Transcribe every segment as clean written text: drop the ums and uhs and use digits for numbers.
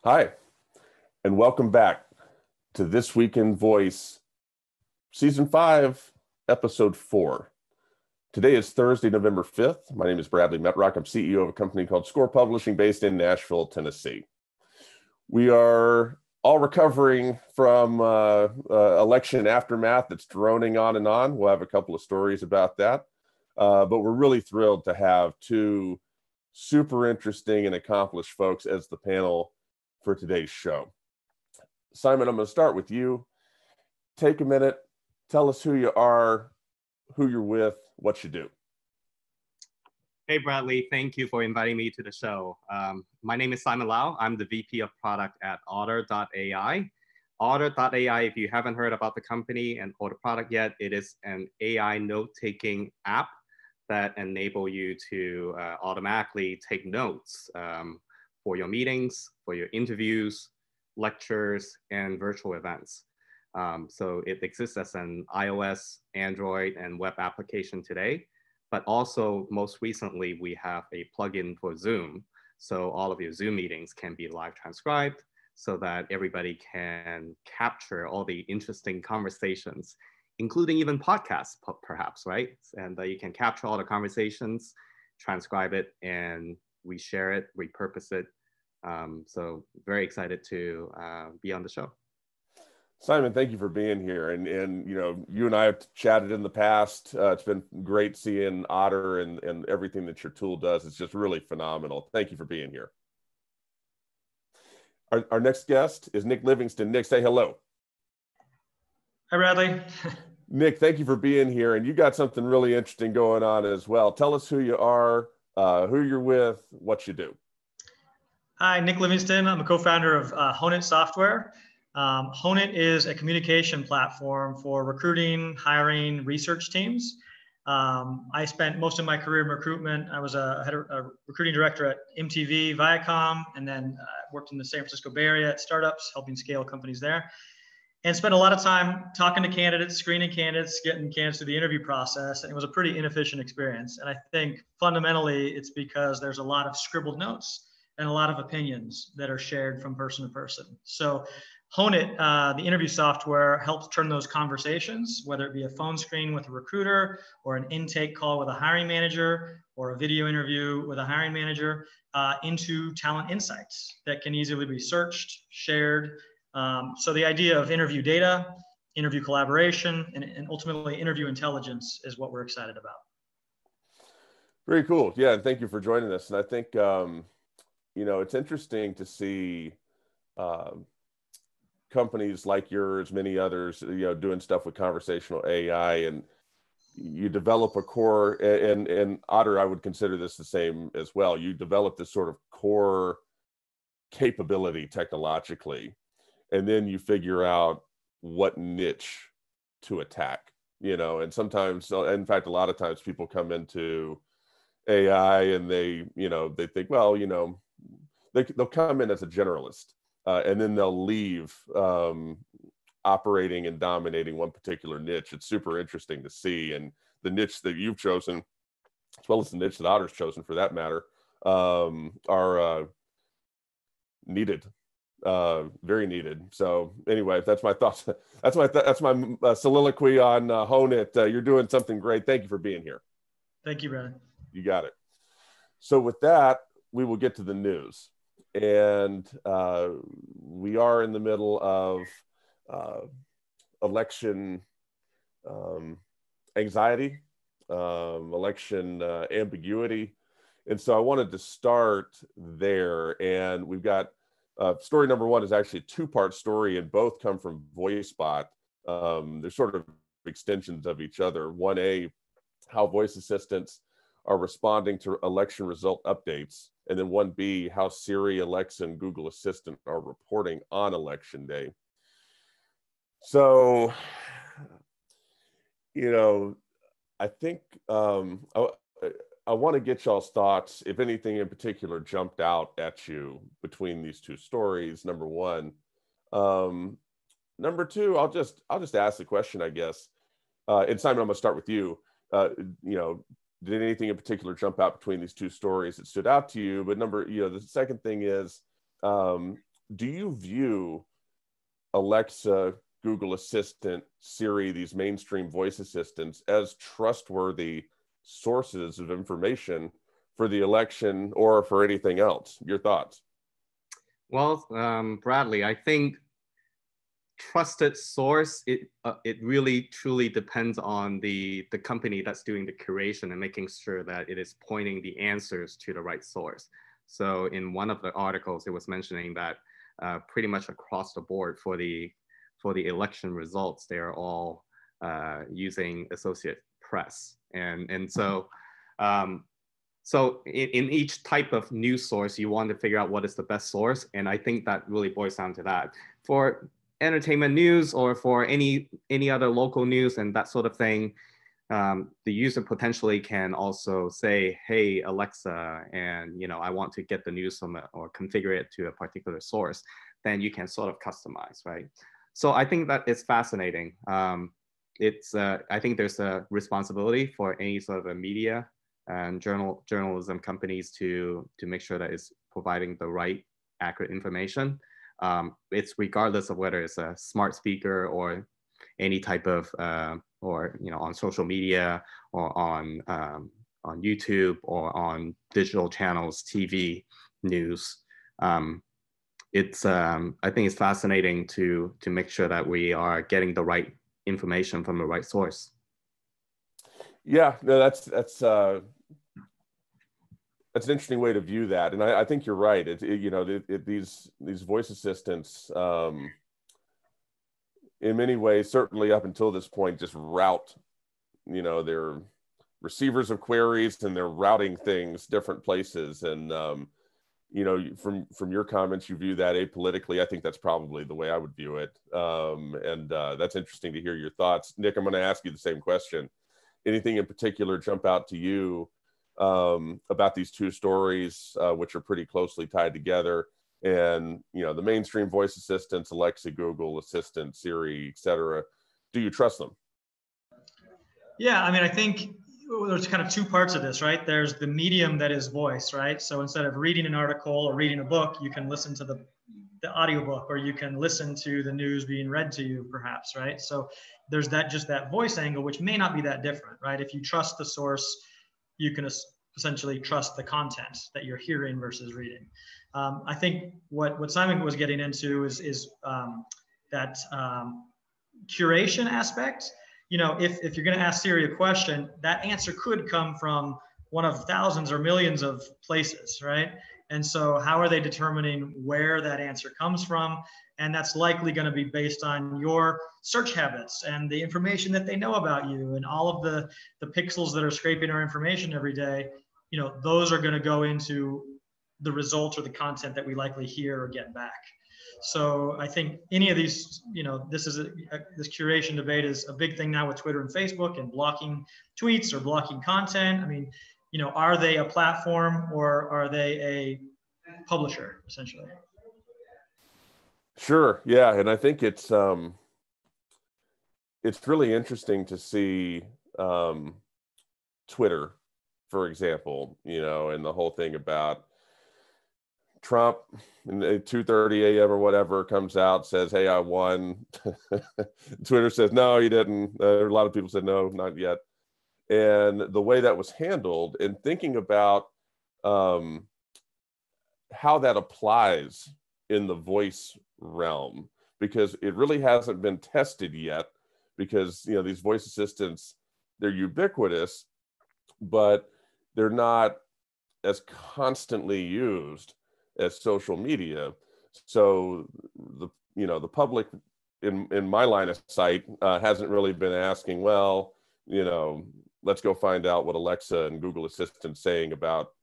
Hi, and welcome back to This Week in Voice, Season 5, Episode 4. Today is Thursday, November 5th. My name is Bradley Metrock. I'm CEO of a company called Score Publishing based in Nashville, Tennessee. We are all recovering from election aftermath that's droning on and on. We'll have a couple of stories about that. But we're really thrilled to have two super interesting and accomplished folks as the panel for today's show. Simon, I'm going to start with you. Take a minute, tell us who you are, who you're with, what you do. Hey, Bradley, thank you for inviting me to the show. My name is Simon Lau. I'm the VP of Product at Otter.ai. Otter.ai, if you haven't heard about the company or the product yet, it is an AI note-taking app that enable you to automatically take notes for your meetings, for your interviews, lectures, and virtual events. So it exists as an iOS, Android, and web application today. But also, most recently, we have a plugin for Zoom. So all of your Zoom meetings can be live transcribed so that everybody can capture all the interesting conversations, including even podcasts, perhaps, right? And you can capture all the conversations, transcribe it, and reshare it, repurpose it. So very excited to be on the show. Simon, thank you for being here. And you know, you and I have chatted in the past. It's been great seeing Otter and everything that your tool does. It's just really phenomenal. Thank you for being here. Our next guest is Nick Livingston. Nick, say hello. Hi, Bradley. Nick, thank you for being here. And you got something really interesting going on as well. Tell us who you are, who you're with, what you do. Hi, Nick Livingston. I'm a co-founder of HoneIt software. HoneIt is a communication platform for recruiting, hiring, research teams. I spent most of my career in recruitment. I was a recruiting director at MTV, Viacom, and then worked in the San Francisco Bay Area at startups, helping scale companies there. And spent a lot of time talking to candidates, screening candidates, getting candidates through the interview process. And it was a pretty inefficient experience. And I think fundamentally it's because there's a lot of scribbled notes and a lot of opinions that are shared from person to person. So HoneIt, the interview software, helps turn those conversations, whether it be a phone screen with a recruiter or an intake call with a hiring manager or a video interview with a hiring manager, into talent insights that can easily be searched, shared. So the idea of interview data, interview collaboration, and ultimately interview intelligence is what we're excited about. Very cool. Yeah, and thank you for joining us. And I think, you know, it's interesting to see companies like yours, many others, you know, doing stuff with conversational AI, and you develop a core, and Otter, I would consider this the same as well. You develop this sort of core capability technologically, and then you figure out what niche to attack, you know, and sometimes, in fact, a lot of times people come into AI and they, you know, they think, well, you know, they'll come in as a generalist, and then they'll leave operating and dominating one particular niche. It's super interesting to see. And the niche that you've chosen, as well as the niche that Otter's chosen for that matter, are needed, very needed. So anyway, that's my thoughts. That's my soliloquy on HoneIt. You're doing something great. Thank you for being here. Thank you, Brad. You got it. So with that, we will get to the news. And we are in the middle of election anxiety, election ambiguity. And so I wanted to start there. And we've got story number one is actually a two-part story, and both come from Voicebot. They're sort of extensions of each other. 1A, how voice assistants are responding to election result updates. And then 1B, how Siri, Alexa, and Google Assistant are reporting on election day. So, you know, I think I want to get y'all's thoughts, if anything in particular jumped out at you between these two stories, number one. Number two, I'll just ask the question, I guess. And Simon, I'm going to start with you. You know, did anything in particular jump out between these two stories that stood out to you? But the second thing is, do you view Alexa, Google Assistant, Siri, these mainstream voice assistants as trustworthy sources of information for the election or for anything else? Your thoughts? Well, Bradley, I think trusted source, it really truly depends on the company that's doing the curation and making sure that it is pointing the answers to the right source. So in one of the articles, it was mentioning that pretty much across the board for the election results, they are all using Associated Press. And so so in each type of news source, you want to figure out what is the best source. And I think that really boils down to that. For entertainment news or for any other local news and that sort of thing, the user potentially can also say, hey, Alexa, and I want to get the news from or configure it to a particular source. Then you can sort of customize, right? So I think that is fascinating. I think there's a responsibility for any sort of a media and journalism companies to make sure that it's providing the right, accurate information. It's regardless of whether it's a smart speaker or any type of, or on social media or on YouTube or on digital channels, TV, news. I think it's fascinating to make sure that we are getting the right information from the right source. Yeah, no, that's an interesting way to view that, and I think you're right. These voice assistants, in many ways, certainly up until this point, just route, they're receivers of queries and they're routing things different places. And from your comments, you view that apolitically. I think that's probably the way I would view it. And that's interesting to hear your thoughts. Nick, I'm going to ask you the same question. Anything in particular jump out to you about these two stories, which are pretty closely tied together? And the mainstream voice assistants, Alexa, Google Assistant, Siri, etc. Do you trust them? Yeah, I mean, I think there's kind of two parts of this, right? There's the medium that is voice, right? So instead of reading an article or reading a book, you can listen to the audiobook, or you can listen to the news being read to you, perhaps, right? So there's that voice angle, which may not be that different, right? If you trust the source, you can essentially trust the content that you're hearing versus reading. I think what Simon was getting into is that curation aspect. If you're going to ask Siri a question, that answer could come from one of thousands or millions of places, right? And so how are they determining where that answer comes from? And that's likely going to be based on your search habits and the information that they know about you, and all of the pixels that are scraping our information every day. Those are going to go into the result or the content that we likely hear or get back. So I think any of these, this curation debate is a big thing now with Twitter and Facebook and blocking tweets or blocking content. I mean, are they a platform or are they a publisher, essentially? Sure. Yeah. And I think it's really interesting to see Twitter, for example, and the whole thing about Trump at 2:30 a.m. or whatever comes out, says, hey, I won. Twitter says, no, you didn't. A lot of people said, no, not yet. And the way that was handled, and thinking about how that applies in the voice realm, because it really hasn't been tested yet, because these voice assistants, they're ubiquitous, but they're not as constantly used as social media. So the public in my line of sight hasn't really been asking, well, let's go find out what Alexa and Google Assistant saying about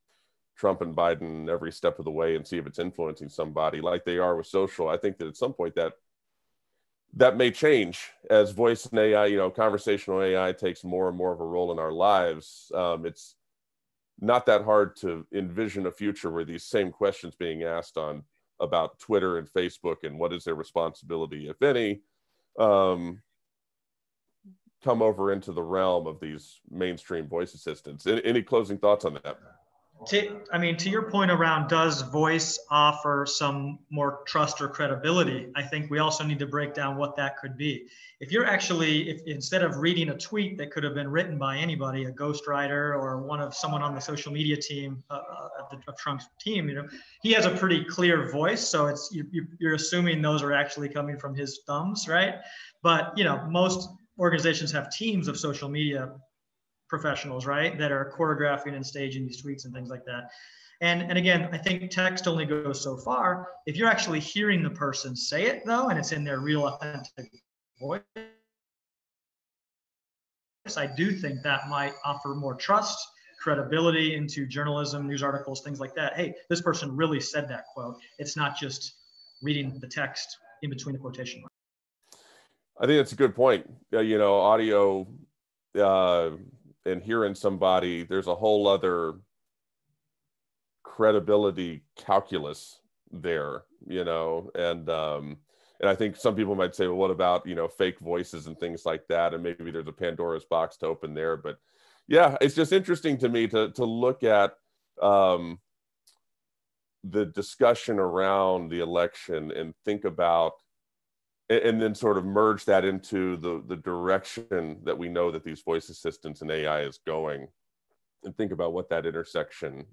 Trump and Biden every step of the way and see if it's influencing somebody like they are with social. I think that at some point that may change as voice and AI, conversational AI takes more and more of a role in our lives. It's not that hard to envision a future where these same questions being asked about Twitter and Facebook and what is their responsibility, if any, come over into the realm of these mainstream voice assistants. Any closing thoughts on that? To your point around, does voice offer some more trust or credibility? I think we also need to break down what that could be. If you're actually, if instead of reading a tweet that could have been written by anybody, a ghostwriter or someone on the social media team of Trump's team, he has a pretty clear voice. So you're assuming those are actually coming from his thumbs, right? But most organizations have teams of social media professionals, right, that are choreographing and staging these tweets and things like that. And again, I think text only goes so far. If you're actually hearing the person say it, though, and it's in their real authentic voice, I do think that might offer more trust, credibility into journalism, news articles, things like that. Hey, this person really said that quote. It's not just reading the text in between the quotation marks. I think that's a good point. Audio and hearing somebody, there's a whole other credibility calculus there, and I think some people might say, well, what about, fake voices and things like that? And maybe there's a Pandora's box to open there. But yeah, it's just interesting to me to look at the discussion around the election and think about, and then sort of merge that into the direction that we know that these voice assistants and AI is going, and think about what that intersection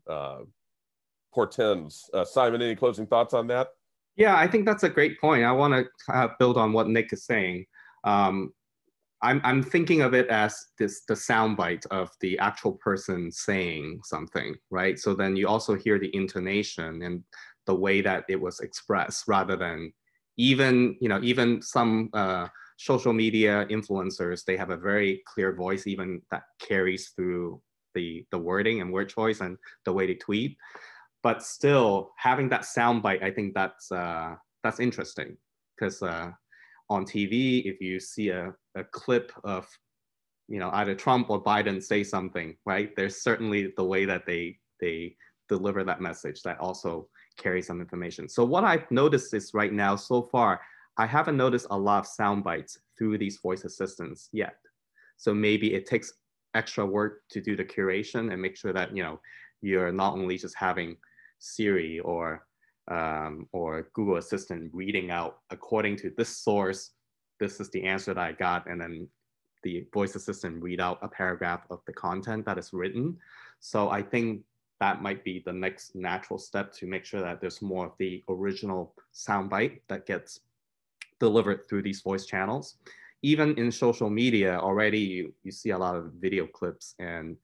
portends. Simon, any closing thoughts on that? Yeah, I think that's a great point. I want to build on what Nick is saying. I'm thinking of it as the soundbite of the actual person saying something, right? So then you also hear the intonation and the way that it was expressed, rather than even some social media influencers, they have a very clear voice, even that carries through the wording and word choice and the way they tweet. But still, having that soundbite, I think that's interesting, because on TV, if you see a clip of either Trump or Biden say something, right, there's certainly the way that they deliver that message that also carries some information. So what I've noticed is right now, so far, I haven't noticed a lot of sound bites through these voice assistants yet. So maybe it takes extra work to do the curation and make sure that you're not only just having Siri or Google Assistant reading out according to this source, this is the answer that I got, and then the voice assistant read out a paragraph of the content that is written. So I think that might be the next natural step to make sure that there's more of the original soundbite that gets delivered through these voice channels. Even in social media already, you see a lot of video clips, and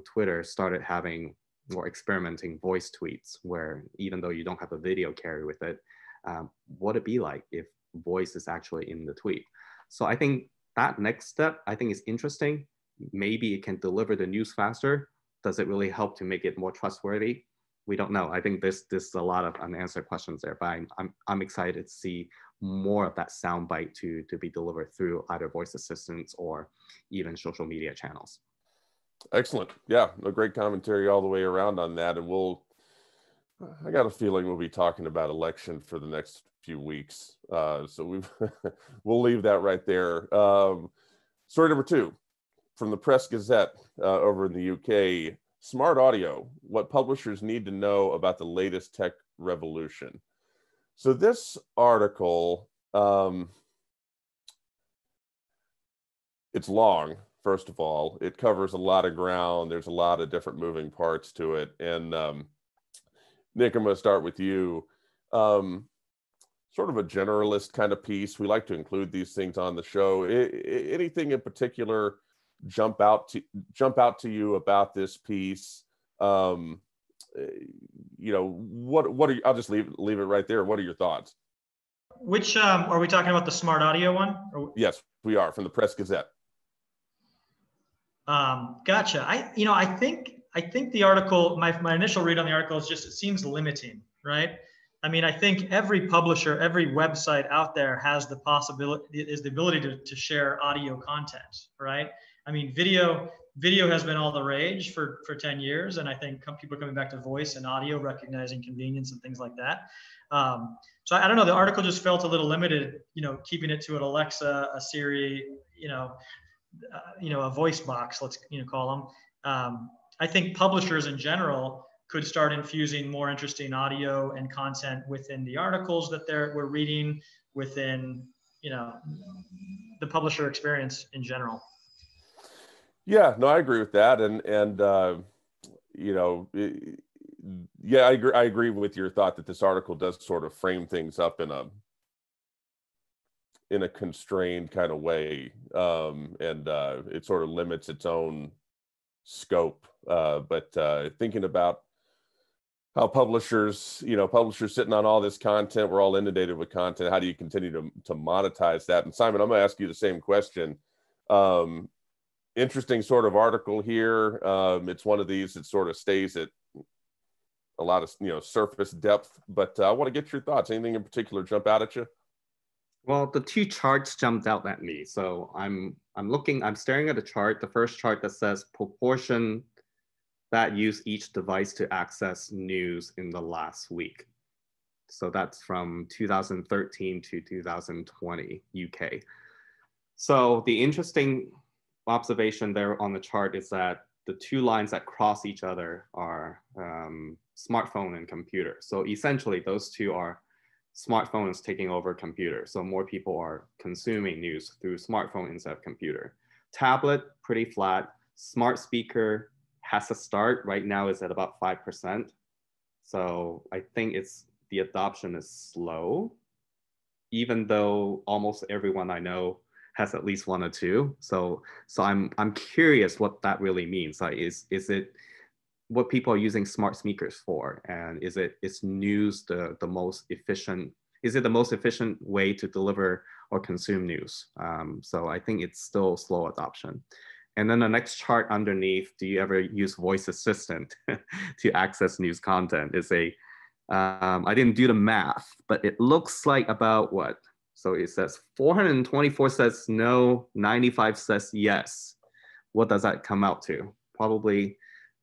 Twitter started having more experimenting voice tweets, where even though you don't have a video carry with it, what it'd be like if voice is actually in the tweet. So I think that next step, I think, is interesting. Maybe it can deliver the news faster. Does it really help to make it more trustworthy? We don't know. I think there's a lot of unanswered questions there, but I'm excited to see more of that soundbite to be delivered through either voice assistants or even social media channels. Excellent. Yeah, a great commentary all the way around on that. And I got a feeling we'll be talking about election for the next few weeks. So we'll leave that right there. Story number 2 from the Press Gazette over in the UK. Smart audio, what publishers need to know about the latest tech revolution. So this article, it's long, first of all. It covers a lot of ground. There's a lot of different moving parts to it. And Nick, I'm going to start with you. Sort of a generalist kind of piece. We like to include these things on the show. Anything in particular jump out to you about this piece? What are I'll just leave it right there. What are your thoughts? Which are we talking about, the smart audio one? Yes, we are, from the Press Gazette. Gotcha. I think the article, my initial read on the article is just, it seems limiting, right? I mean, I think every publisher, every website out there has the ability to share audio content, right? I mean, video has been all the rage for 10 years. And I think people are coming back to voice and audio, recognizing convenience and things like that. So I don't know, the article just felt a little limited, keeping it to an Alexa, a Siri, a voice box, let's call them. I think publishers in general could start infusing more interesting audio and content within the articles that we're reading, within, you know, the publisher experience in general. Yeah, no, I agree with that. You know, yeah, I agree with your thought that this article does sort of frame things up in a constrained kind of way. It sort of limits its own scope. But thinking about how publishers sitting on all this content, we're all inundated with content. How do you continue to monetize that? And Simon, I'm going to ask you the same question. Interesting sort of article here. It's one of these that sort of stays at a lot of, you know, surface depth, but I want to get your thoughts. Anything in particular jump out at you? Well, the two charts jumped out at me. So I'm staring at a chart, the first chart that says proportion that use each device to access news in the last week. So that's from 2013 to 2020 UK. So the interesting observation there on the chart is that the two lines that cross each other are smartphone and computer. So essentially those two are smartphones taking over computer. So more people are consuming news through smartphone instead of computer. Tablet, pretty flat. Smart speaker has a start. Right now is at about 5%. So I think the adoption is slow, even though almost everyone I know has at least one or two. So I'm curious what that really means. Like, is it what people are using smart speakers for? And is news the most efficient? Is it the most efficient way to deliver or consume news? So I think it's still slow adoption. And then the next chart underneath, do you ever use voice assistant to access news content? I didn't do the math, but it looks like about what? So it says 424 says no, 95 says yes. What does that come out to? Probably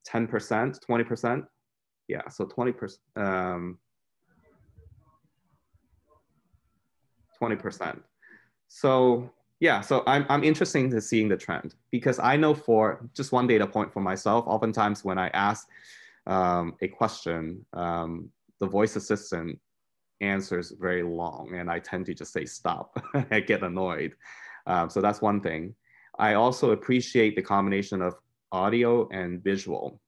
10%, 20%? Yeah, so 20%. 20%. So yeah, so I'm interested in seeing the trend, because I know, for just one data point for myself, oftentimes when I ask a question, the voice assistant answers very long, and I tend to just say stop. I get annoyed. So that's one thing. I also appreciate the combination of audio and visual.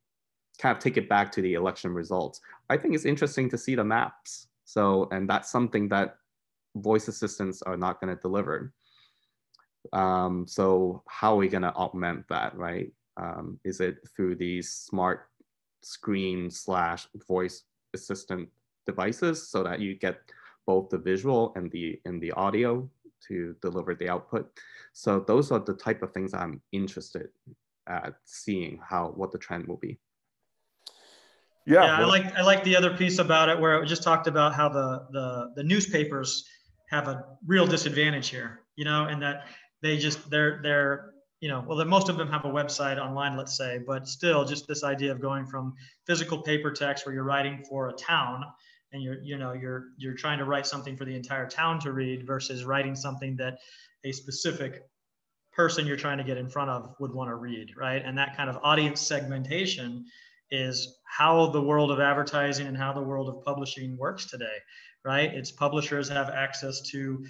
Kind of take it back to the election results. I think it's interesting to see the maps. So, and that's something that voice assistants are not going to deliver. So how are we going to augment that, right? Is it through these smart screen / voice assistant devices, so that you get both the visual and the audio to deliver the output? So those are the type of things I'm interested at seeing what the trend will be. Yeah, well, I like the other piece about it, where it just talked about how the newspapers have a real disadvantage here, you know, and that they're you know, well, most of them have a website online, let's say, but still, just this idea of going from physical paper text, where you're writing for a town and you're trying to write something for the entire town to read, versus writing something that a specific person you're trying to get in front of would want to read, right? And that kind of audience segmentation is how the world of advertising and how the world of publishing works today, right? It's publishers have access to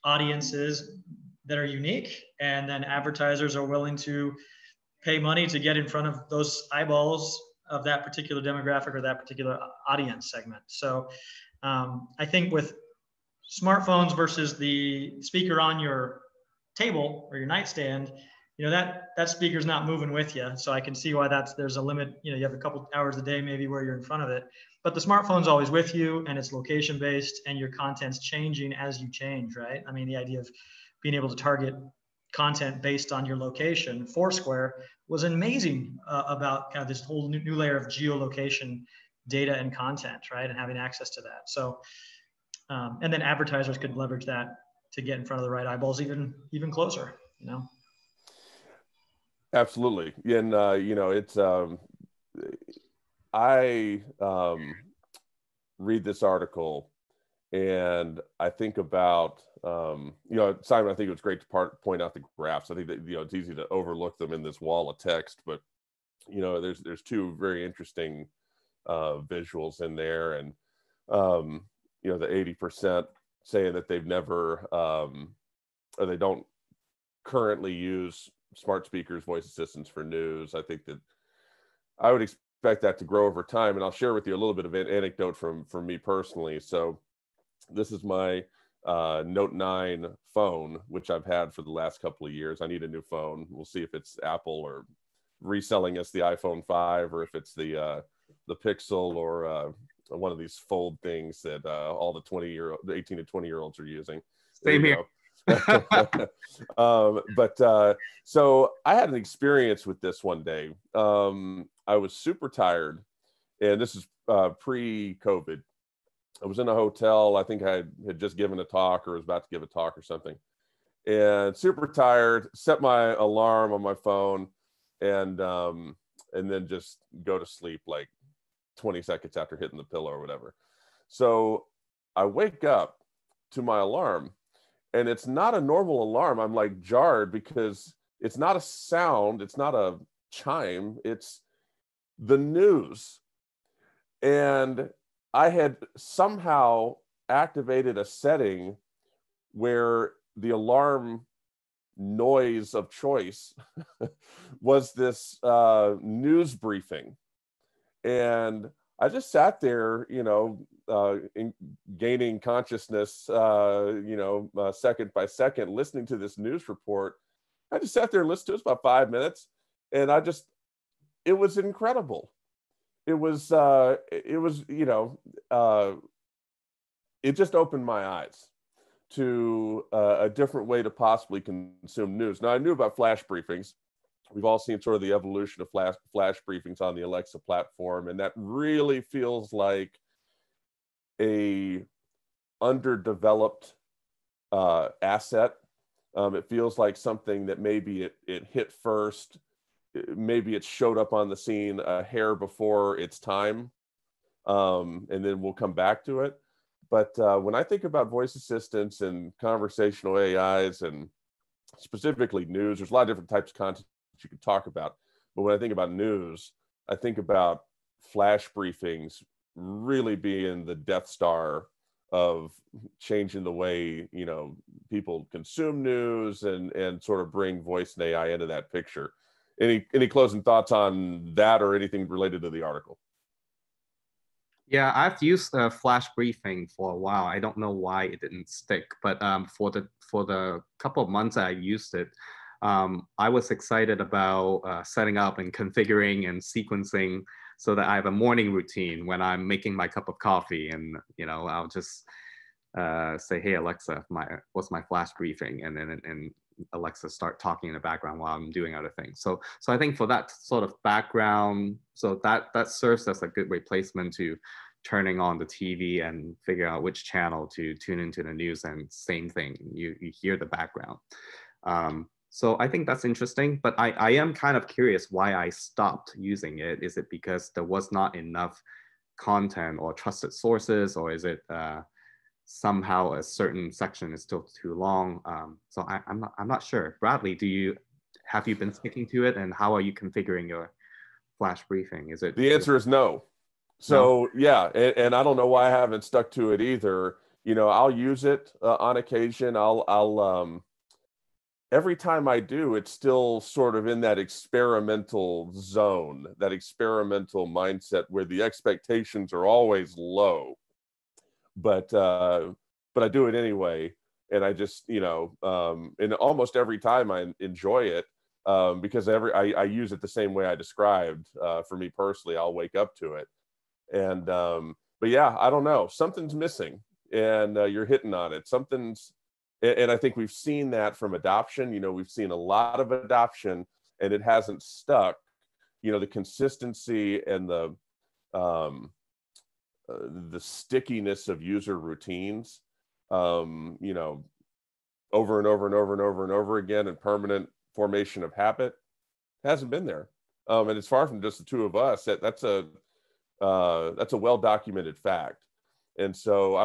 audiences that are unique, and then advertisers are willing to pay money to get in front of those eyeballs of that particular demographic or that particular audience segment. So I think with smartphones versus the speaker on your table or your nightstand, you know, that speaker's not moving with you. So I can see why there's a limit. You know, you have a couple hours a day maybe where you're in front of it, but the smartphone's always with you, and it's location based, and your content's changing as you change, right? I mean, the idea of being able to target content based on your location, Foursquare was amazing about kind of this whole new layer of geolocation data and content, right? And having access to that. So, and then advertisers could leverage that to get in front of the right eyeballs even closer, you know? Absolutely. And, you know, it's, I read this article and I think about, you know, Simon, I think it was great to point out the graphs. I think that, you know, it's easy to overlook them in this wall of text, but there's two very interesting visuals in there, and the 80% saying that they've never or they don't currently use smart speakers, voice assistants for news. I think that I would expect that to grow over time, and I'll share with you a little bit of an anecdote from me personally. So this is my Note 9 phone, which I've had for the last couple of years. I need a new phone. We'll see if it's Apple or reselling us the iPhone 5, or if it's the Pixel, or one of these fold things that all the 18 to 20-year-olds are using. Same here. So I had an experience with this one day. I was super tired, and this is pre-COVID. I was in a hotel. I think I had just given a talk, or was about to give a talk or something, and super tired. Set my alarm on my phone, and then just go to sleep like 20 seconds after hitting the pillow or whatever. So I wake up to my alarm, and it's not a normal alarm. I'm like jarred because it's not a sound. It's not a chime. It's the news. And I had somehow activated a setting where the alarm noise of choice was this news briefing. And I just sat there, gaining consciousness, second by second, listening to this news report. I just sat there and listened to it about 5 minutes, and it was incredible. It just opened my eyes to a different way to possibly consume news. Now, I knew about flash briefings. We've all seen sort of the evolution of flash briefings on the Alexa platform, and that really feels like a underdeveloped asset. It feels like something that maybe it hit first, maybe it showed up on the scene a hair before its time, and then we'll come back to it. But when I think about voice assistants and conversational AIs, and specifically news, there's a lot of different types of content you could talk about. But when I think about news, I think about flash briefings really being the Death Star of changing the way, people consume news, and sort of bring voice and AI into that picture. Any closing thoughts on that, or anything related to the article? Yeah, I've used flash briefing for a while. I don't know why it didn't stick, but for the couple of months I used it, I was excited about setting up and configuring and sequencing so that I have a morning routine when I'm making my cup of coffee, and I'll just say, "Hey Alexa, what's my flash briefing?" and then Alexa start talking in the background while I'm doing other things. So I think for that sort of background, so that serves as a good replacement to turning on the TV and figure out which channel to tune into the news, and same thing, you hear the background. So I think that's interesting, but I am kind of curious why I stopped using it. Is it because there was not enough content or trusted sources, or is it somehow a certain section is still too long? So I'm not sure. Bradley, have you been sticking to it, and how are you configuring your flash briefing? Is it? The answer is no. So yeah, and I don't know why I haven't stuck to it either. I'll use it on occasion. I'll every time I do, it's still sort of in that experimental zone, that experimental mindset where the expectations are always low. But I do it anyway, and I just and almost every time I enjoy it, because I use it the same way I described. For me personally, I'll wake up to it, and but yeah, I don't know, something's missing, and you're hitting on it. And I think we've seen that from adoption. We've seen a lot of adoption, and it hasn't stuck. The consistency and the stickiness of user routines, over and over and over and over and over again, and permanent formation of habit hasn't been there. And it's far from just the two of us. That's a well-documented fact. And so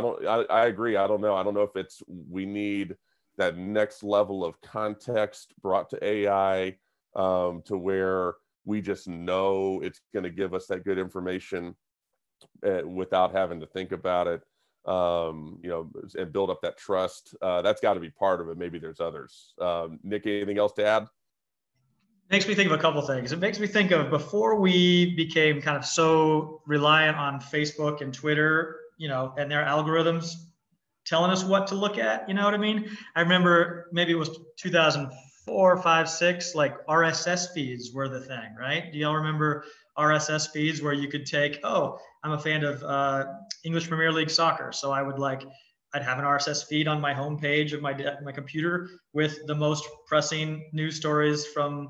I agree. I don't know if we need that next level of context brought to AI, to where we just know it's going to give us that good information without having to think about it, and build up that trust. That's got to be part of it. Maybe there's others. Nick, anything else to add? Makes me think of a couple things. It makes me think of before we became kind of so reliant on Facebook and Twitter, and their algorithms telling us what to look at. You know what I mean? I remember maybe it was 2004, 5, 6, like RSS feeds were the thing, right? Do y'all remember RSS feeds where you could take, I'm a fan of English Premier League soccer. So I'd have an RSS feed on my homepage of my computer with the most pressing news stories from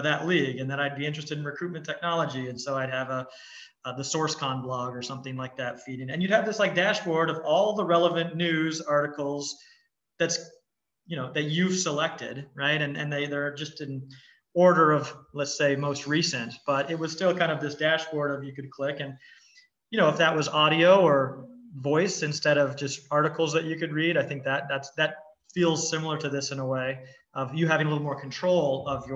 that league, and then I'd be interested in recruitment technology, and so I'd have the SourceCon blog or something like that feeding, and you'd have this like dashboard of all the relevant news articles that you've selected, right? And they're just in order of, let's say, most recent, but it was still kind of this dashboard of you could click, and if that was audio or voice instead of just articles that you could read, I think that feels similar to this in a way of you having a little more control of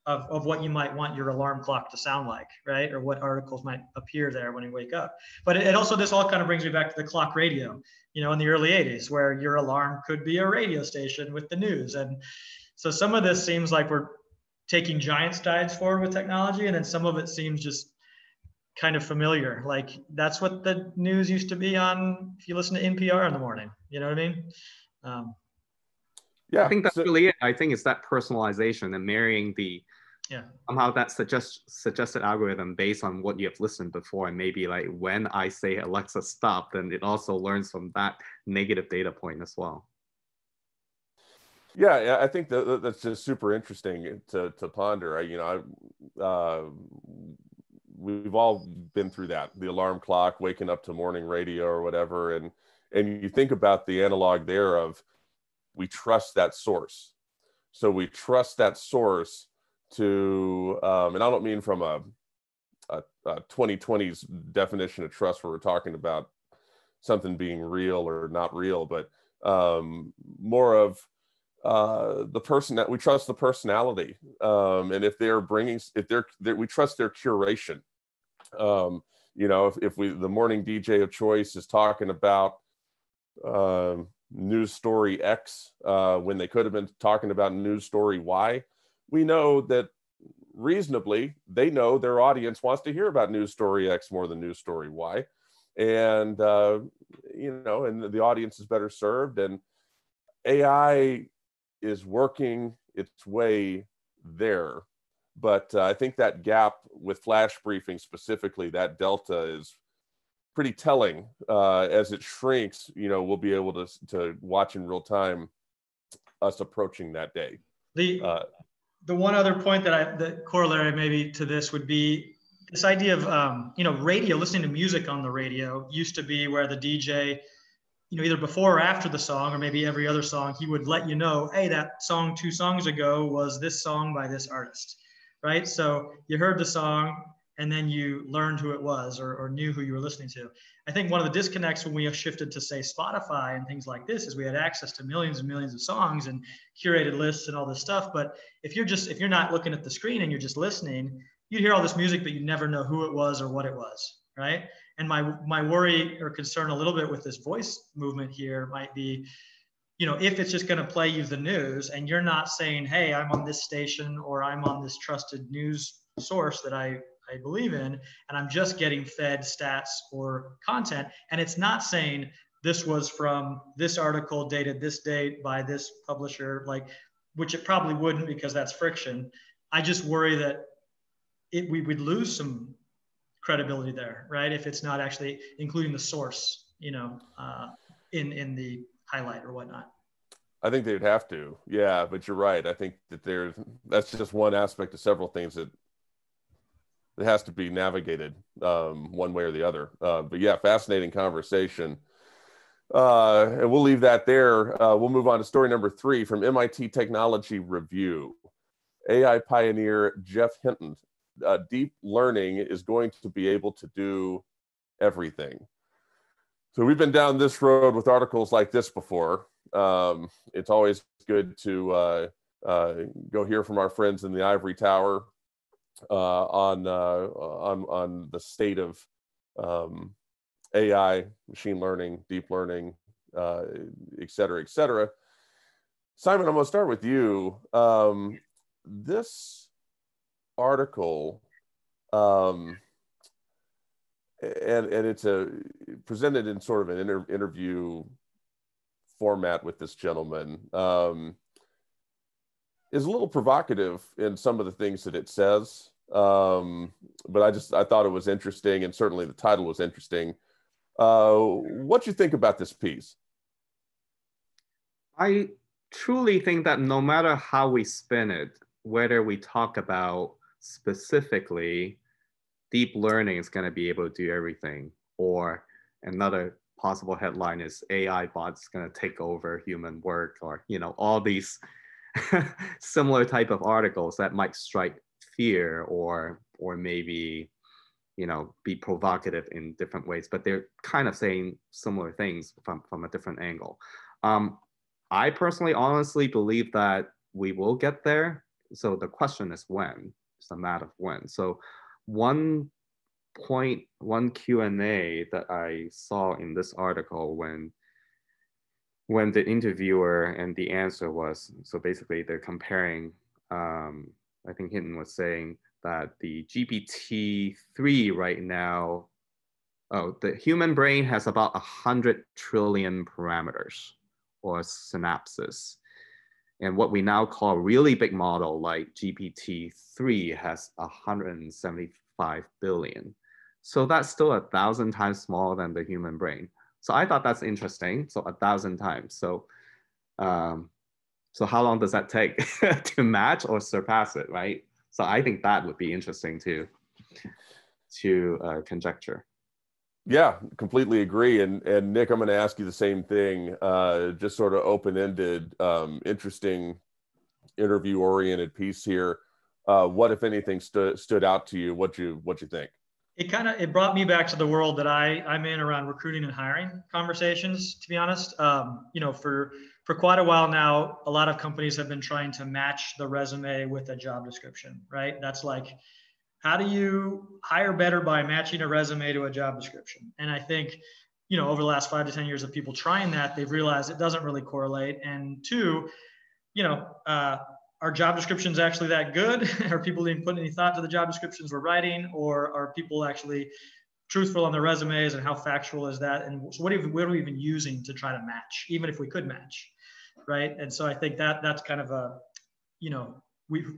of what you might want your alarm clock to sound like, right? Or what articles might appear there when you wake up. But this all kind of brings me back to the clock radio, in the early 80s, where your alarm could be a radio station with the news. And so some of this seems like we're taking giant strides forward with technology, and then some of it seems just kind of familiar. Like that's what the news used to be on, if you listen to NPR in the morning, you know what I mean? I think that's really it. I think it's that personalization and marrying somehow that suggested algorithm based on what you have listened before. And maybe like when I say Alexa stop, then it also learns from that negative data point as well. Yeah, I think that's just super interesting to ponder. We've all been through that, the alarm clock, waking up to morning radio or whatever. And you think about the analog there of, we trust that source. So we trust that source to, and I don't mean from a 2020s definition of trust where we're talking about something being real or not real, but more of the person that we trust, the personality. And if we trust their curation. If the morning DJ of choice is talking about news story X when they could have been talking about news story Y, we know that reasonably they know their audience wants to hear about news story X more than news story Y, and and the audience is better served, and AI is working its way there. But I think that gap with flash briefing specifically, that delta is pretty telling. As it shrinks, we'll be able to watch in real time us approaching that day. The one other point the corollary maybe to this would be this idea of radio, listening to music on the radio used to be where the DJ, either before or after the song, or maybe every other song, he would let you know, hey, that song 2 songs ago was this song by this artist, right? So you heard the song and then you learned who it was or knew who you were listening to. I think one of the disconnects when we have shifted to, say, Spotify and things like this is we had access to millions and millions of songs and curated lists and all this stuff. But if you're not looking at the screen and you're just listening, you'd hear all this music, but you never know who it was or what it was, right? And my worry or concern a little bit with this voice movement here might be, if it's just going to play you the news and you're not saying, hey, I'm on this station or I'm on this trusted news source that I believe in, and I'm just getting fed stats or content, and it's not saying this was from this article dated this date by this publisher, which it probably wouldn't because that's friction. I just worry that we would lose some credibility there, right? If it's not actually including the source, in the highlight or whatnot. I think they'd have to, yeah, but you're right. I think that that's just one aspect of several things that has to be navigated one way or the other. But yeah, fascinating conversation. And we'll leave that there. We'll move on to story number 3 from MIT Technology Review. AI pioneer Geoff Hinton. Deep learning is going to be able to do everything. So we've been down this road with articles like this before. It's always good to go hear from our friends in the ivory tower on the state of AI, machine learning, deep learning, et cetera, et cetera. Simon, I'm going to start with you. This article, and it's presented in sort of an interview format with this gentleman, is a little provocative in some of the things that it says. But I thought it was interesting, and certainly the title was interesting. What do you think about this piece? I truly think that no matter how we spin it, whether we talk about specifically deep learning is going to be able to do everything, or another possible headline is AI bots going to take over human work, or all these similar type of articles that might strike fear or maybe be provocative in different ways, but they're kind of saying similar things from a different angle. I personally honestly believe that we will get there. So the question is when. It's a matter of when. So one Q&A that I saw in this article when the interviewer and the answer was, so basically they're comparing, I think Hinton was saying that the GPT-3 right now, the human brain has about 100 trillion parameters or synapses. And what we now call really big model like GPT-3 has 175 billion. So that's still 1,000 times smaller than the human brain. So I thought that's interesting. So 1,000 times. So how long does that take to match or surpass it, right? So I think that would be interesting to conjecture. Yeah, completely agree. And Nick, I'm going to ask you the same thing. Just sort of open-ended, interesting, interview-oriented piece here. What, if anything, stood out to you? What you think? It brought me back to the world that I'm in around recruiting and hiring conversations, to be honest. For quite a while now, a lot of companies have been trying to match the resume with a job description, right? That's like, how do you hire better by matching a resume to a job description? And I think, over the last 5 to 10 years of people trying that, they've realized it doesn't really correlate. And two, are job descriptions actually that good? Are people even putting any thought to the job descriptions we're writing, or are people actually truthful on their resumes, and how factual is that? And so what are we even using to try to match, even if we could match, right? And so I think that's kind of a,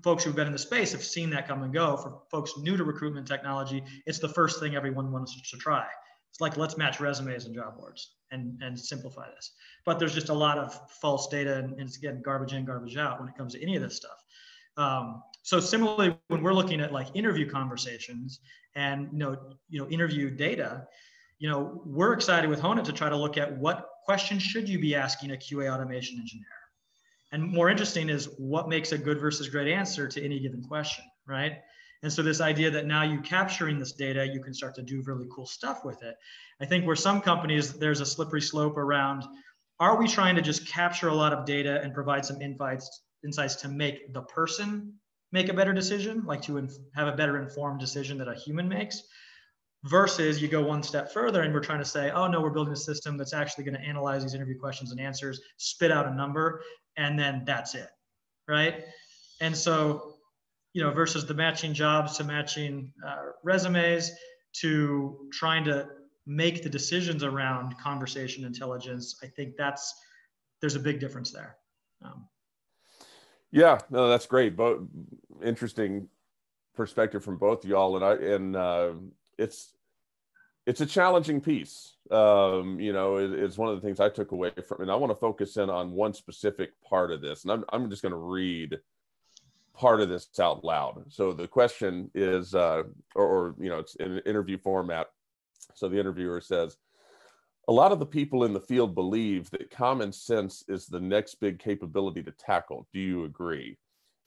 folks who've been in the space have seen that come and go. For folks new to recruitment technology, it's the first thing everyone wants to try. It's like, let's match resumes and job boards and simplify this. But there's just a lot of false data, and it's getting garbage in, garbage out when it comes to any of this stuff. So similarly, when we're looking at like interview conversations and interview data, we're excited with HoneIt to try to look at what questions should you be asking a QA automation engineer. And more interesting is what makes a good versus great answer to any given question, right? And so this idea that now you capturing this data, you can start to do really cool stuff with it. I think where some companies, there's a slippery slope around, are we trying to just capture a lot of data and provide some insights to make the person make a better decision, like to have a better informed decision that a human makes? Versus you go one step further and we're trying to say, oh no, we're building a system that's actually going to analyze these interview questions and answers, spit out a number, and then that's it, right? And so, versus the matching jobs to matching resumes to trying to make the decisions around conversation intelligence, I think there's a big difference there. Yeah, no, that's great. Both interesting perspective from both of y'all, and it's a challenging piece. It's one of the things I took away from, and I want to focus in on one specific part of this, and I'm just going to read part of this out loud. So the question is, it's in an interview format. So the interviewer says, a lot of the people in the field believe that common sense is the next big capability to tackle. Do you agree?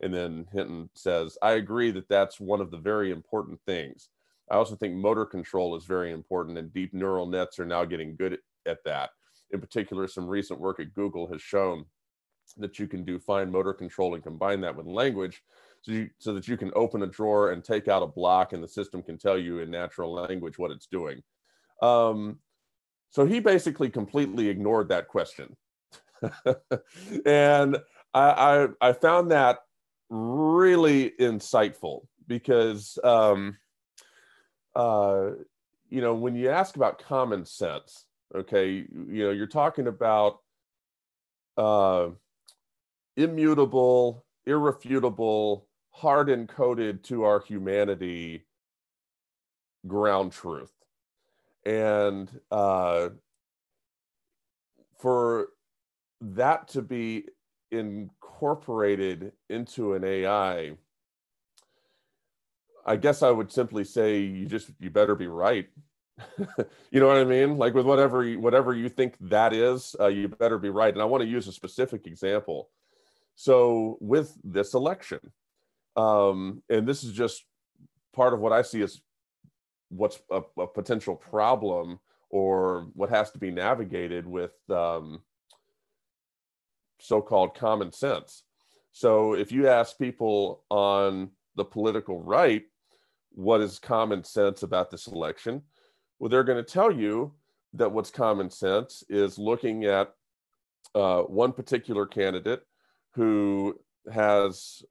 And then Hinton says, I agree that that's one of the very important things. I also think motor control is very important, and deep neural nets are now getting good at that. In particular, some recent work at Google has shown that you can do fine motor control and combine that with language so that you can open a drawer and take out a block and the system can tell you in natural language what it's doing. So he basically completely ignored that question. And I found that really insightful because, you know, when you ask about common sense, okay, you know, you're talking about immutable, irrefutable, hard encoded to our humanity ground truth. And for that to be incorporated into an AI, I guess I would simply say you better be right. You know what I mean? Like with whatever you think that is, you better be right. And I want to use a specific example. So with this election, and this is just part of what I see as what's a potential problem or what has to be navigated with so-called common sense. So if you ask people on the political right, what is common sense about this election? Well, they're going to tell you that what's common sense is looking at one particular candidate who has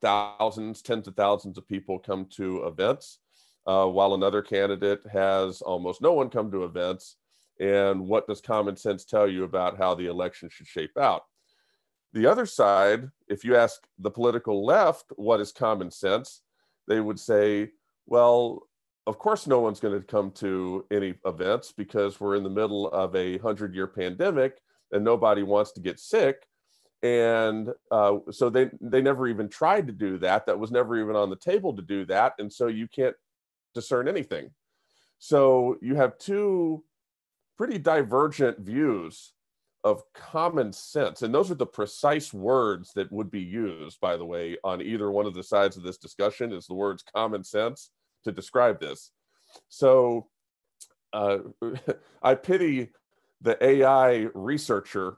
thousands, tens of thousands of people come to events, while another candidate has almost no one come to events. And what does common sense tell you about how the election should shape out? The other side, if you ask the political left what is common sense, they would say, well, of course no one's going to come to any events because we're in the middle of a 100-year pandemic and nobody wants to get sick. And so they never even tried to do that. That was never even on the table to do that. And so you can't discern anything. So you have two pretty divergent views of common sense. And those are the precise words that would be used, by the way, on either one of the sides of this discussion is the words common sense to describe this. So I pity the AI researcher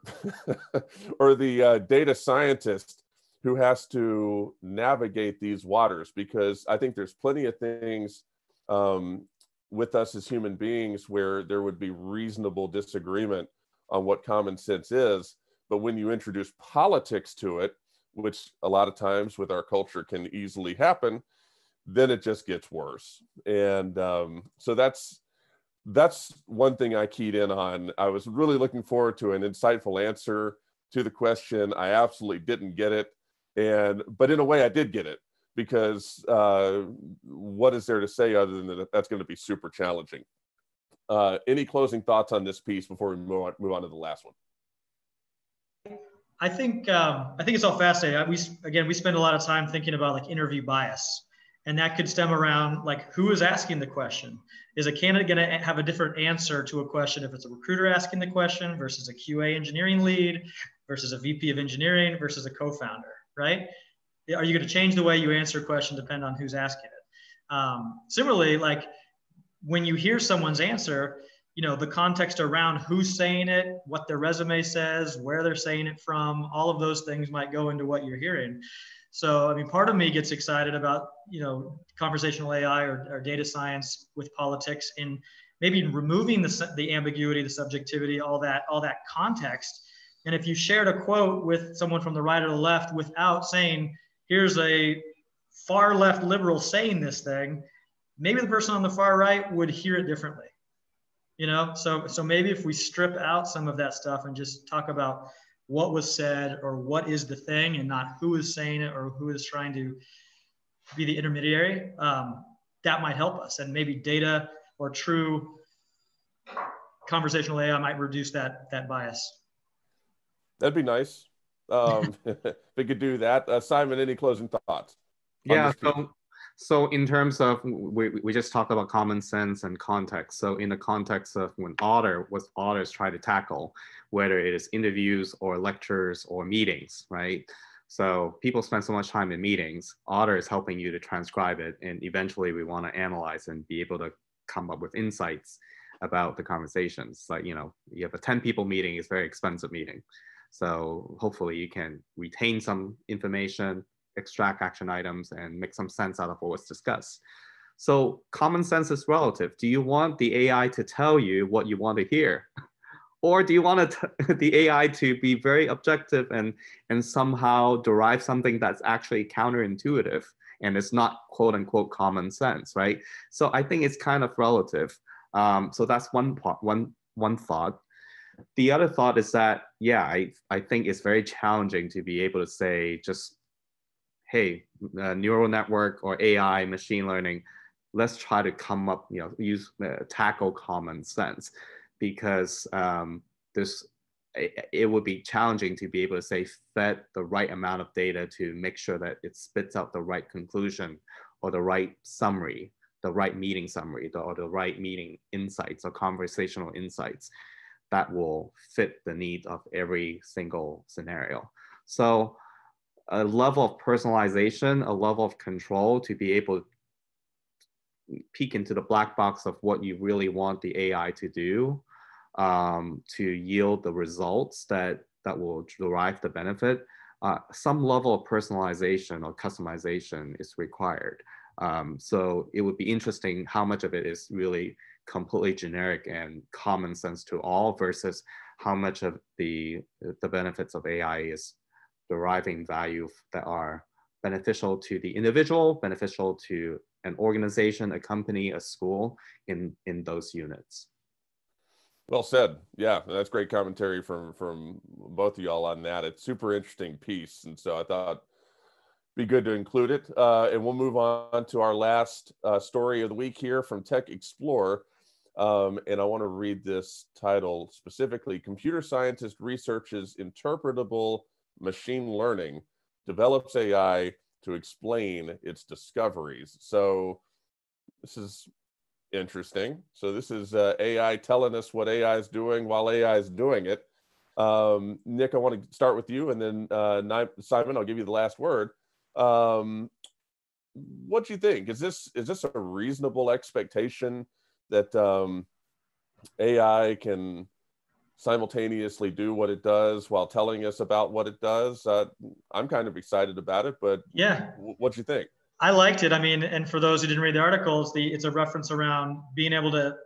or the data scientist who has to navigate these waters, because I think there's plenty of things with us as human beings where there would be reasonable disagreement on what common sense is. But when you introduce politics to it, which a lot of times with our culture can easily happen, then it just gets worse. And so that's one thing I keyed in on. I was really looking forward to an insightful answer to the question. I absolutely didn't get it. But in a way I did get it, because what is there to say other than that that's going to be super challenging? Any closing thoughts on this piece before we move on to the last one? I think it's all fascinating. We spend a lot of time thinking about like interview bias, and that could stem around like who is asking the question. Is a candidate going to have a different answer to a question if it's a recruiter asking the question versus a QA engineering lead versus a VP of engineering versus a co-founder, right? Are you going to change the way you answer a question depending on who's asking it? Similarly, like when you hear someone's answer, you know, the context around who's saying it, what their resume says, where they're saying it from, all of those things might go into what you're hearing. So, I mean, part of me gets excited about, you know, conversational AI or data science with politics, and maybe removing the ambiguity, the subjectivity, all that context. And if you shared a quote with someone from the right or the left without saying, here's a far left liberal saying this thing, maybe the person on the far right would hear it differently. You know, so maybe if we strip out some of that stuff and just talk about what was said or what is the thing and not who is saying it or who is trying to be the intermediary, that might help us. And maybe data or true conversational AI might reduce that bias. That'd be nice. If we could do that. Simon, any closing thoughts? Yeah, so in terms of, we just talked about common sense and context. So in the context of when Otter is trying to tackle, whether it is interviews or lectures or meetings, right? So people spend so much time in meetings, Otter is helping you to transcribe it. And eventually we want to analyze and be able to come up with insights about the conversations. Like, you know, you have a 10 people meeting, it's a very expensive meeting. So hopefully you can retain some information, extract action items, and make some sense out of what was discussed. So common sense is relative. Do you want the AI to tell you what you want to hear? Or do you want the AI to be very objective and somehow derive something that's actually counterintuitive and it's not quote unquote common sense, right? So I think it's kind of relative. So that's one thought. The other thought is that, yeah, I think it's very challenging to be able to say just, hey, neural network or AI, machine learning, let's try to come up, tackle common sense, because it would be challenging to be able to say fed the right amount of data to make sure that it spits out the right conclusion or the right summary, the right meeting summary, or the right meeting insights or conversational insights that will fit the need of every single scenario. So a level of personalization, a level of control to be able to peek into the black box of what you really want the AI to do, to yield the results that will derive the benefit. Some level of personalization or customization is required. So it would be interesting how much of it is really completely generic and common sense to all versus how much of the benefits of AI is deriving value that are beneficial to the individual, beneficial to an organization, a company, a school in those units. Well said. Yeah, that's great commentary from both of y'all on that. It's super interesting piece, and so I thought it'd be good to include it. And we'll move on to our last story of the week here from Tech Xplore. And I want to read this title specifically: Computer scientist researches interpretable machine learning, develops AI to explain its discoveries. So this is interesting. So this is AI telling us what AI is doing while AI is doing it. Nick, I want to start with you, and then Simon, I'll give you the last word. What do you think? Is this a reasonable expectation that AI can simultaneously do what it does while telling us about what it does? I'm kind of excited about it, but yeah, what do you think? I liked it. I mean, and for those who didn't read the article, it's a reference around being able to,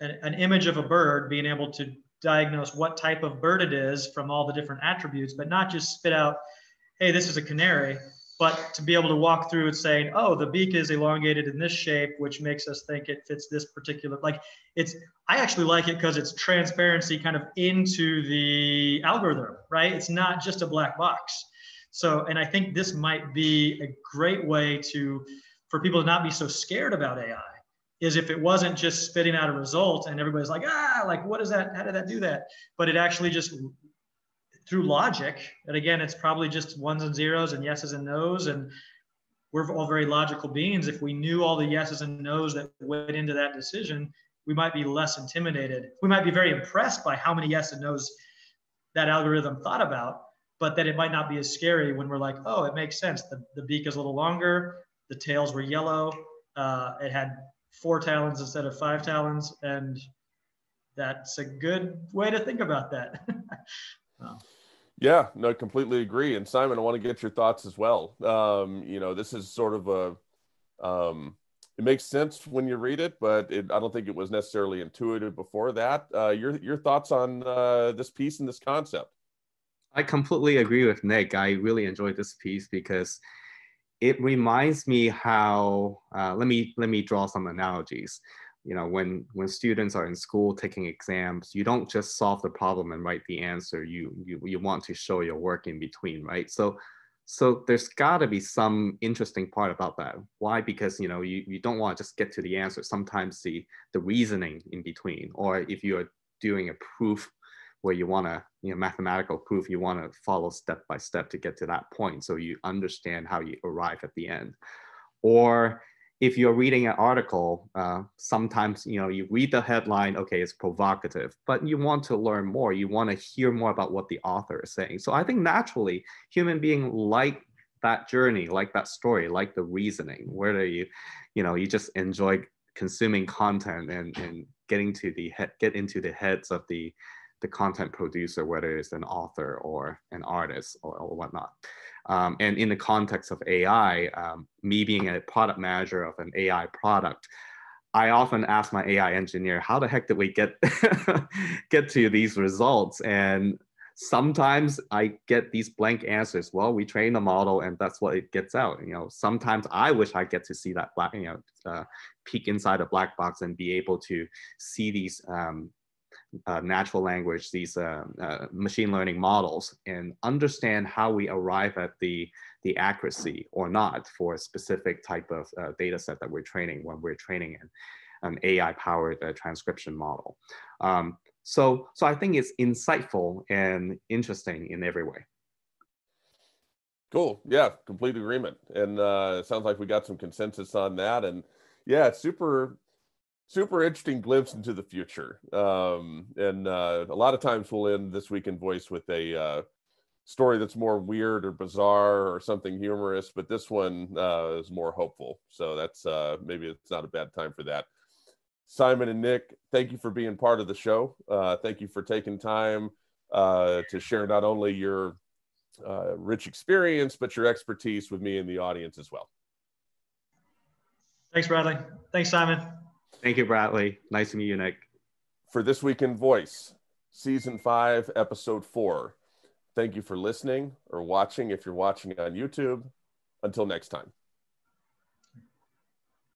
an image of a bird, being able to diagnose what type of bird it is from all the different attributes, but not just spit out, hey, this is a canary, but to be able to walk through and saying, oh, the beak is elongated in this shape, which makes us think it fits this particular, I actually like it because it's transparency kind of into the algorithm, right? It's not just a black box. So, and I think this might be a great way for people to not be so scared about AI, is if it wasn't just spitting out a result and everybody's like, what is that? How did that do that? But it actually just, through logic, and again, it's probably just ones and zeros and yeses and nos, and we're all very logical beings. If we knew all the yeses and nos that went into that decision, we might be less intimidated. We might be very impressed by how many yes and nos that algorithm thought about, but then it might not be as scary when we're like, oh, it makes sense. The beak is a little longer. The tails were yellow. It had 4 talons instead of 5 talons. And that's a good way to think about that. Wow. Yeah, no, completely agree. And Simon, I want to get your thoughts as well. This is sort of it makes sense when you read it, but I don't think it was necessarily intuitive before that. Your thoughts on this piece and this concept? I completely agree with Nick. I really enjoyed this piece because it reminds me how, let me draw some analogies. When students are in school taking exams, you don't just solve the problem and write the answer. You want to show your work in between, right? So there's got to be some interesting part about that. Why? Because you don't want to just get to the answer. Sometimes the reasoning in between, or if you are doing a proof where you want to, mathematical proof, you want to follow step by step to get to that point, so you understand how you arrive at the end. Or if you're reading an article, sometimes, you read the headline, okay, it's provocative, but you want to learn more. You want to hear more about what the author is saying. So I think naturally, human beings like that journey, like that story, like the reasoning, whether you just enjoy consuming content and get into the heads of the the content producer, whether it's an author or an artist or whatnot. And in the context of AI, me being a product manager of an AI product, I often ask my AI engineer, how the heck did we get to these results? And sometimes I get these blank answers. Well, we train the model and that's what it gets out. Sometimes I wish I get to see that peek inside a black box and be able to see these natural language, these machine learning models, and understand how we arrive at the accuracy or not for a specific type of data set that we're training when we're training an AI-powered transcription model. So I think it's insightful and interesting in every way. Cool. Yeah, complete agreement. And it sounds like we got some consensus on that. And yeah, super interesting glimpse into the future. And a lot of times we'll end This Week in Voice with a story that's more weird or bizarre or something humorous, but this one is more hopeful. So that's maybe it's not a bad time for that. Simon and Nick, thank you for being part of the show. Thank you for taking time to share not only your rich experience, but your expertise with me and the audience as well. Thanks, Bradley. Thanks, Simon. Thank you, Bradley. Nice to meet you, Nick. For This Week in Voice, Season 5, Episode 4. Thank you for listening or watching if you're watching on YouTube. Until next time.